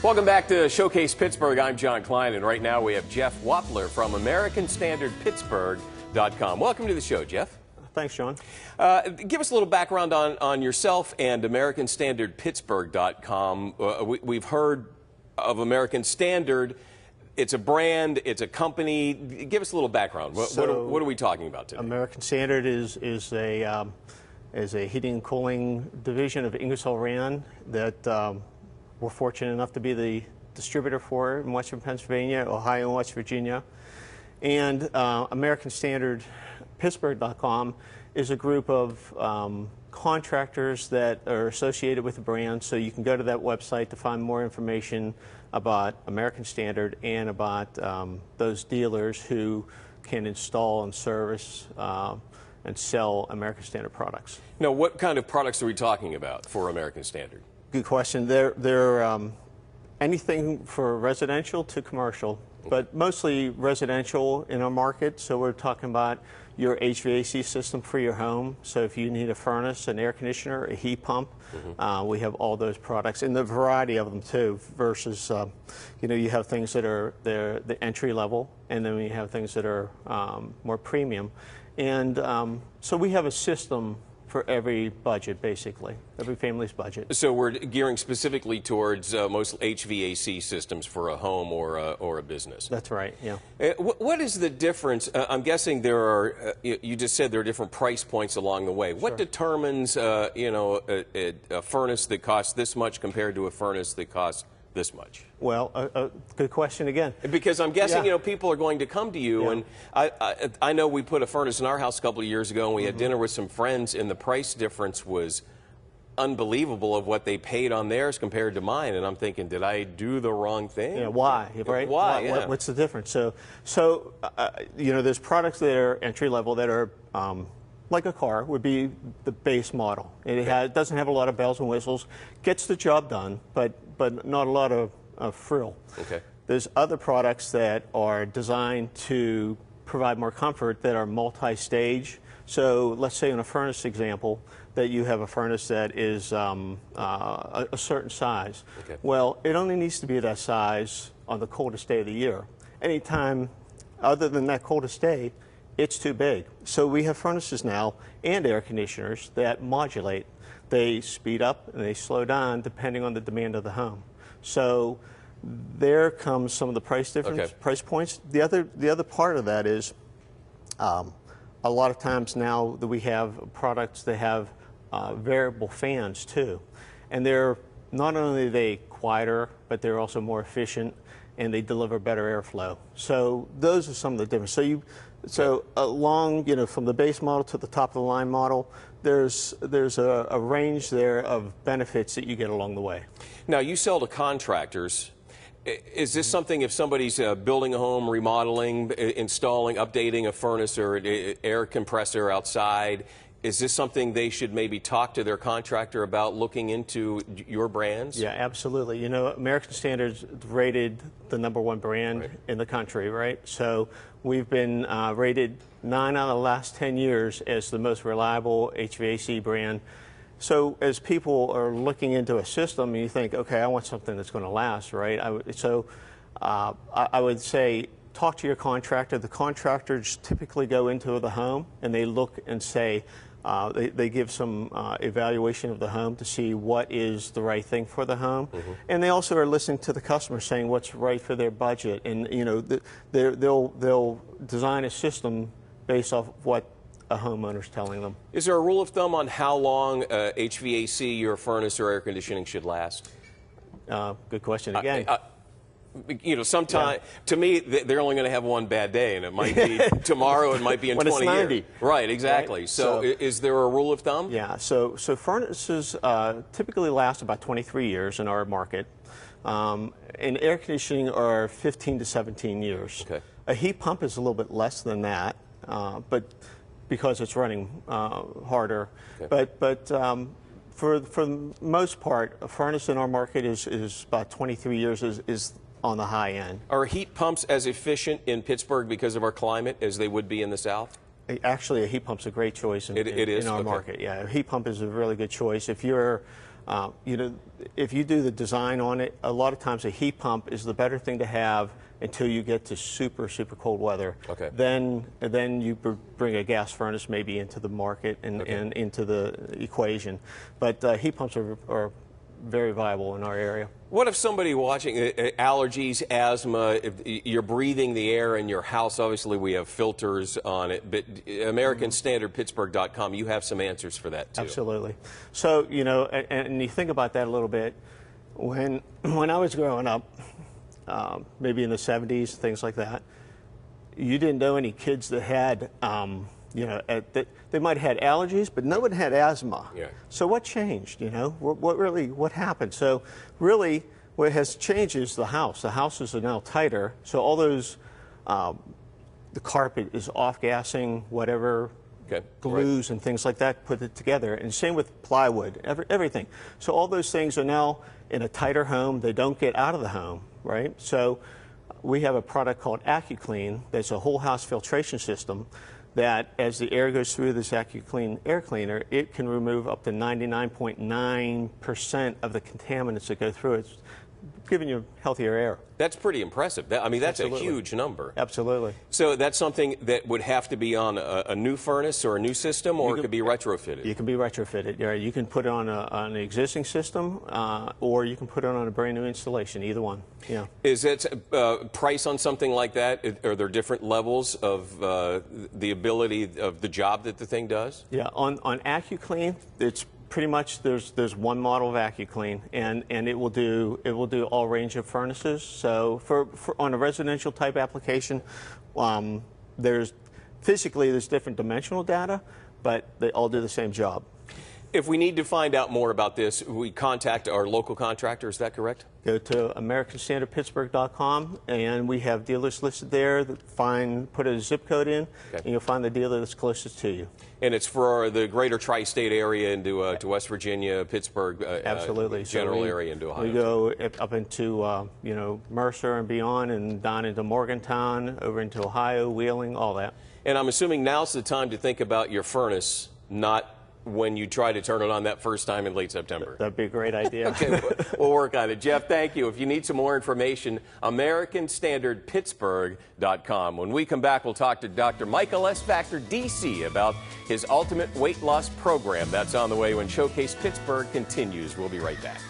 Welcome back to Showcase Pittsburgh. I'm John Klein, and right now we have Jeff Wappler from AmericanStandardPittsburgh.com. Welcome to the show, Jeff. Thanks, John. Give us a little background on yourself and AmericanStandardPittsburgh.com. We've heard of American Standard. It's a brand, it's a company. Give us a little background. What are we talking about today? American Standard is a heating and cooling division of Ingersoll Rand that we're fortunate enough to be the distributor for in Western Pennsylvania, Ohio, and West Virginia. And AmericanStandardPittsburgh.com is a group of contractors that are associated with the brand, so you can go to that website to find more information about American Standard and about those dealers who can install and service and sell American Standard products. Now, what kind of products are we talking about for American Standard? Good question. They're anything for residential to commercial, but mostly residential in our market. So we're talking about your HVAC system for your home. So if you need a furnace, an air conditioner, a heat pump, we have all those products, and the variety of them too. Versus, you have things that are the entry level, and then we have things that are more premium. And so we have a system for every budget, basically, every family's budget. So we're gearing specifically towards most HVAC systems for a home or a business. That's right, yeah. What is the difference? I'm guessing there are, you just said there are different price points along the way. What determines, a furnace that costs this much compared to a furnace that costs this much? Well, good question again. Because I'm guessing, people are going to come to you, and I know we put a furnace in our house a couple of years ago, and we had dinner with some friends, and the price difference was unbelievable of what they paid on theirs compared to mine, and I'm thinking, did I do the wrong thing? Yeah, why, right? Why? What's the difference? So there's products that are entry level that are like a car would be the base model. It doesn't have a lot of bells and whistles, gets the job done, but not a lot of frill. Okay. There's other products that are designed to provide more comfort that are multi-stage. So let's say in a furnace example that you have a furnace that is a certain size. Okay. Well, it only needs to be that size on the coldest day of the year. Anytime other than that coldest day, it's too big. So we have furnaces now and air conditioners that modulate. They speed up and they slow down depending on the demand of the home. So there comes some of the price difference, price points. The other part of that is a lot of times now that we have products that have variable fans too, and they're not only are they quieter, but they're also more efficient and they deliver better airflow. So those are some of the differences. So along, from the base model to the top of the line model, there's a range there of benefits that you get along the way. Now, you sell to contractors. Is this something if somebody's building a home, remodeling, installing, updating a furnace or an air compressor outside, is this something they should maybe talk to their contractor about looking into your brands? Yeah, absolutely. American Standard's rated the #1 brand in the country, right? So we've been rated 9 out of the last 10 years as the most reliable HVAC brand. So as people are looking into a system, you think, okay, I want something that's going to last, right? I would say talk to your contractor. The contractors typically go into the home and they look and say, they give some evaluation of the home to see what is the right thing for the home, and they also are listening to the customer saying what's right for their budget, and they'll design a system based off what a homeowner's telling them. Is there a rule of thumb on how long HVAC, your furnace or air conditioning should last? Good question again. Sometime to me, they're only going to have one bad day, and it might be tomorrow, it might be in when 20 it's 90. years. Right, exactly. Right? So is there a rule of thumb? Yeah, so furnaces typically last about 23 years in our market, and air conditioning are 15 to 17 years. Okay. A heat pump is a little bit less than that, but because it's running harder. Okay. But for the most part, a furnace in our market is about 23 years is on the high end. Are heat pumps as efficient in Pittsburgh because of our climate as they would be in the South? Actually, a heat pump's a great choice in our market. Yeah, a heat pump is a really good choice. If you're You know, if you do the design on it, a lot of times a heat pump is the better thing to have until you get to super cold weather. Okay. Then you bring a gas furnace maybe into the market and into the equation. But heat pumps are very viable in our area. What if somebody watching, allergies, asthma, if you're breathing the air in your house? Obviously, we have filters on it, but AmericanStandardPittsburgh.com, you have some answers for that, too. Absolutely. So, you know, and you think about that a little bit. When I was growing up, maybe in the 70s, things like that, you didn't know any kids that had, you know, they might have had allergies, but no one had asthma. Yeah. So what changed, you know? What happened? So really, what has changed is the house. The houses are now tighter, so all those, the carpet is off-gassing, whatever, glues and things like that, put it together. And same with plywood, everything. So all those things are now in a tighter home. They don't get out of the home, right? So we have a product called AccuClean that's a whole house filtration system that as the air goes through this AccuClean air cleaner, it can remove up to 99.9% of the contaminants that go through it, giving you healthier air. That's pretty impressive. I mean, that's Absolutely. a huge number. Absolutely. So that's something that would have to be on a new furnace or a new system, or it could be retrofitted? You can be retrofitted. Yeah, you can put it on an existing system, or you can put it on a brand new installation, either one. Yeah. Is it price on something like that? Are there different levels of the ability of the job that the thing does? Yeah, on AccuClean, it's pretty much there's one model of AccuClean, and it will do all range of furnaces. So for on a residential type application, there's different dimensional data, but they all do the same job. If we need to find out more about this, we contact our local contractor. Is that correct? Go to AmericanStandardPittsburgh.com, and we have dealers listed there. Put a zip code in, and you'll find the dealer that's closest to you. And it's for the greater tri-state area into to West Virginia, Pittsburgh, absolutely, general area into Ohio. We go up into you know, Mercer and beyond, and down into Morgantown, over into Ohio, Wheeling, all that. And I'm assuming now's the time to think about your furnace, not when you try to turn it on that first time in late September. That'd be a great idea. Okay, we'll work on it. Jeff, thank you. If you need some more information, AmericanStandardPittsburgh.com. When we come back, we'll talk to Dr. Michael S. Factor, D.C., about his ultimate weight loss program. That's on the way when Showcase Pittsburgh continues. We'll be right back.